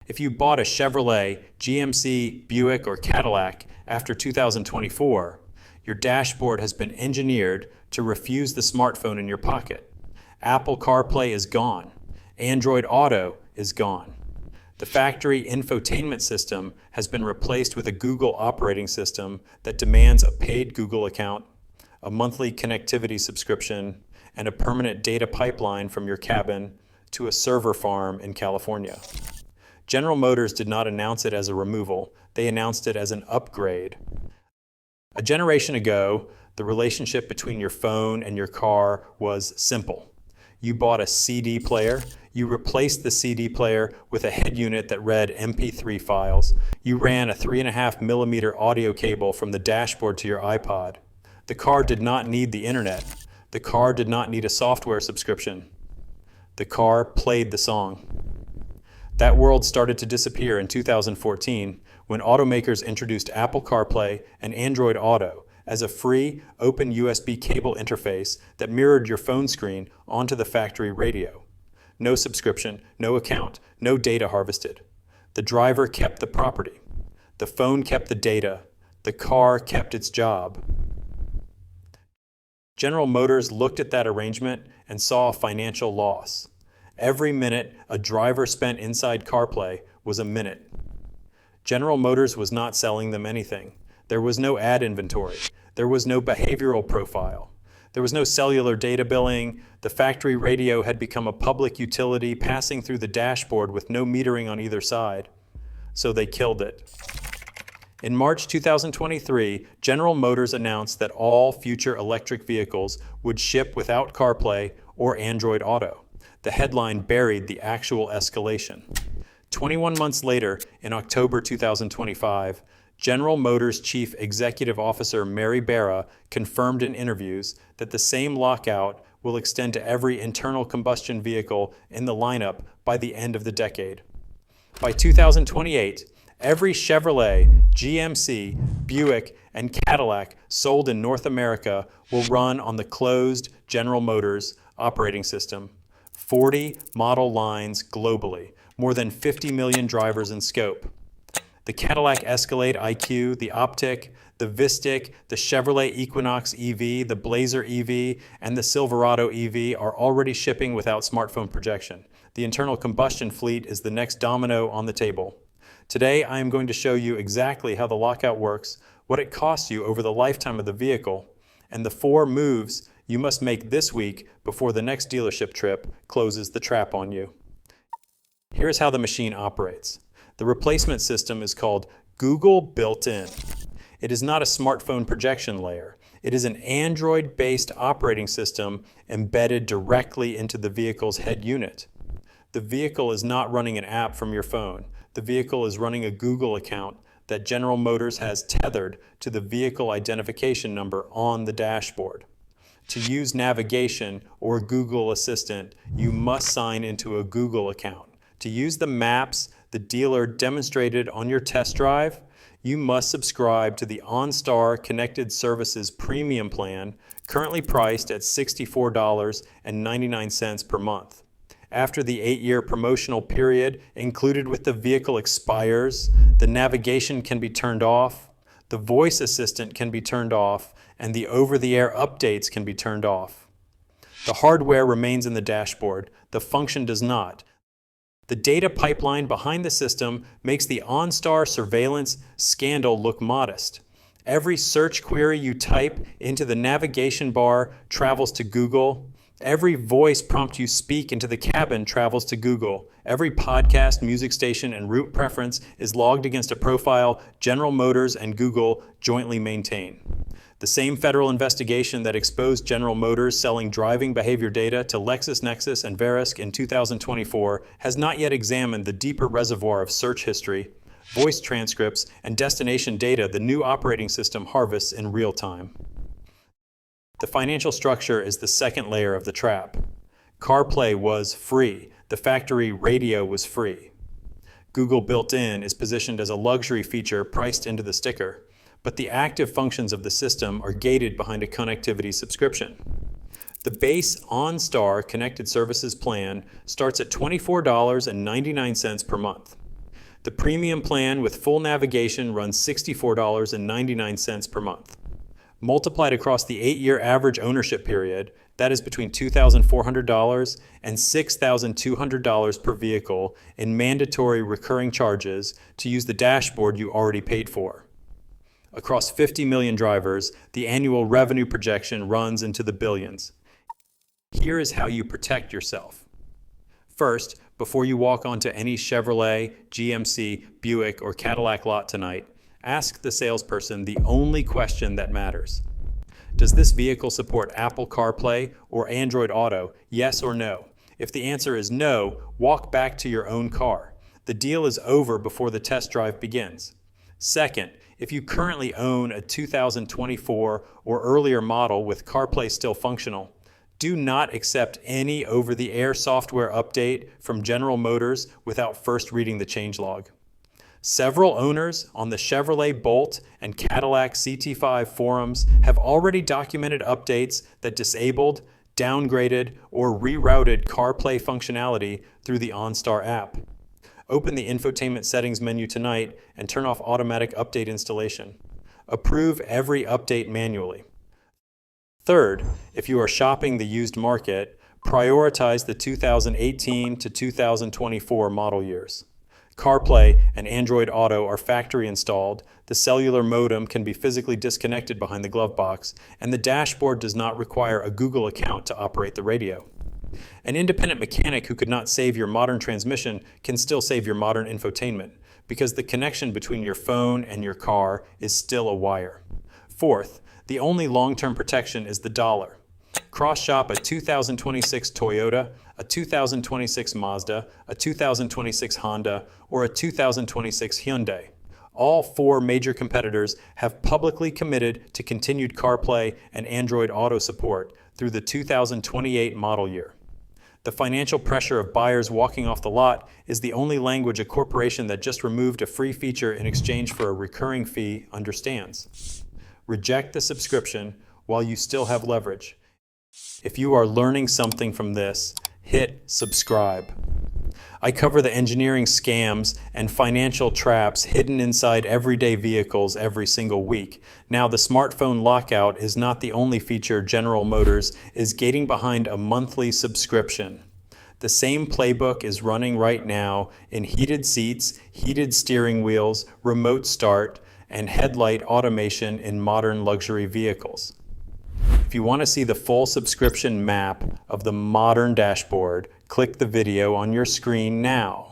If you bought a Chevrolet, GMC, Buick, or Cadillac after 2024, your dashboard has been engineered to refuse the smartphone in your pocket. Apple CarPlay is gone. Android Auto is gone. The factory infotainment system has been replaced with a Google operating system that demands a paid Google account, a monthly connectivity subscription, and a permanent data pipeline from your cabin to a server farm in California. General Motors did not announce it as a removal, they announced it as an upgrade. A generation ago, the relationship between your phone and your car was simple. You bought a CD player, you replaced the CD player with a head unit that read MP3 files, you ran a 3.5mm audio cable from the dashboard to your iPod. The car did not need the internet. The car did not need a software subscription. The car played the song. That world started to disappear in 2014 when automakers introduced Apple CarPlay and Android Auto as a free, open USB cable interface that mirrored your phone screen onto the factory radio. No subscription, no account, no data harvested. The driver kept the property. The phone kept the data. The car kept its job. General Motors looked at that arrangement and saw a financial loss. Every minute a driver spent inside CarPlay was a minute. General Motors was not selling them anything. There was no ad inventory. There was no behavioral profile. There was no cellular data billing. The factory radio had become a public utility passing through the dashboard with no metering on either side. So they killed it. In March 2023, General Motors announced that all future electric vehicles would ship without CarPlay or Android Auto. The headline buried the actual escalation. 21 months later, in October 2025, General Motors Chief Executive Officer Mary Barra confirmed in interviews that the same lockout will extend to every internal combustion vehicle in the lineup by the end of the decade. By 2028, every Chevrolet, GMC, Buick, and Cadillac sold in North America will run on the closed General Motors operating system. 40 model lines globally, more than 50 million drivers in scope. The Cadillac Escalade IQ, the Optiq, the Vistiq, the Chevrolet Equinox EV, the Blazer EV, and the Silverado EV are already shipping without smartphone projection. The internal combustion fleet is the next domino on the table. Today, I am going to show you exactly how the lockout works, what it costs you over the lifetime of the vehicle, and the 4 moves you must make this week before the next dealership trip closes the trap on you. Here's how the machine operates. The replacement system is called Google Built-in. It is not a smartphone projection layer. It is an Android-based operating system embedded directly into the vehicle's head unit. The vehicle is not running an app from your phone. The vehicle is running a Google account that General Motors has tethered to the vehicle identification number on the dashboard. To use navigation or Google Assistant, you must sign into a Google account. To use the maps the dealer demonstrated on your test drive, you must subscribe to the OnStar Connected Services Premium Plan, currently priced at $64.99 per month. After the 8-year promotional period included with the vehicle expires, the navigation can be turned off, the voice assistant can be turned off, and the over-the-air updates can be turned off. The hardware remains in the dashboard, the function does not. The data pipeline behind the system makes the OnStar surveillance scandal look modest. Every search query you type into the navigation bar travels to Google. Every voice prompt you speak into the cabin travels to Google. Every podcast, music station, and route preference is logged against a profile General Motors and Google jointly maintain. The same federal investigation that exposed General Motors selling driving behavior data to LexisNexis and Verisk in 2024 has not yet examined the deeper reservoir of search history, voice transcripts, and destination data the new operating system harvests in real time. The financial structure is the second layer of the trap. CarPlay was free. The factory radio was free. Google Built-in is positioned as a luxury feature priced into the sticker, but the active functions of the system are gated behind a connectivity subscription. The base OnStar Connected Services plan starts at $24.99 per month. The premium plan with full navigation runs $64.99 per month. Multiplied across the 8-year average ownership period, that is between $2,400 and $6,200 per vehicle in mandatory recurring charges to use the dashboard you already paid for. Across 50 million drivers, the annual revenue projection runs into the billions. Here is how you protect yourself. First, before you walk onto any Chevrolet, GMC, Buick, or Cadillac lot tonight, ask the salesperson the only question that matters. Does this vehicle support Apple CarPlay or Android Auto, yes or no? If the answer is no, walk back to your own car. The deal is over before the test drive begins. Second, if you currently own a 2024 or earlier model with CarPlay still functional, do not accept any over-the-air software update from General Motors without first reading the changelog. Several owners on the Chevrolet Bolt and Cadillac CT5 forums have already documented updates that disabled, downgraded, or rerouted CarPlay functionality through the OnStar app. Open the infotainment settings menu tonight and turn off automatic update installation. Approve every update manually. Third, if you are shopping the used market, prioritize the 2018 to 2024 model years. CarPlay and Android Auto are factory installed, the cellular modem can be physically disconnected behind the glove box, and the dashboard does not require a Google account to operate the radio. An independent mechanic who could not save your modern transmission can still save your modern infotainment, because the connection between your phone and your car is still a wire. Fourth, the only long-term protection is the dollar. Cross-shop a 2026 Toyota, a 2026 Mazda, a 2026 Honda, or a 2026 Hyundai. All 4 major competitors have publicly committed to continued CarPlay and Android Auto support through the 2028 model year. The financial pressure of buyers walking off the lot is the only language a corporation that just removed a free feature in exchange for a recurring fee understands. Reject the subscription while you still have leverage. If you are learning something from this, hit subscribe. I cover the engineering scams and financial traps hidden inside everyday vehicles every single week. Now, the smartphone lockout is not the only feature General Motors is gating behind a monthly subscription. The same playbook is running right now in heated seats, heated steering wheels, remote start, and headlight automation in modern luxury vehicles. If you want to see the full subscription map of the modern dashboard, click the video on your screen now.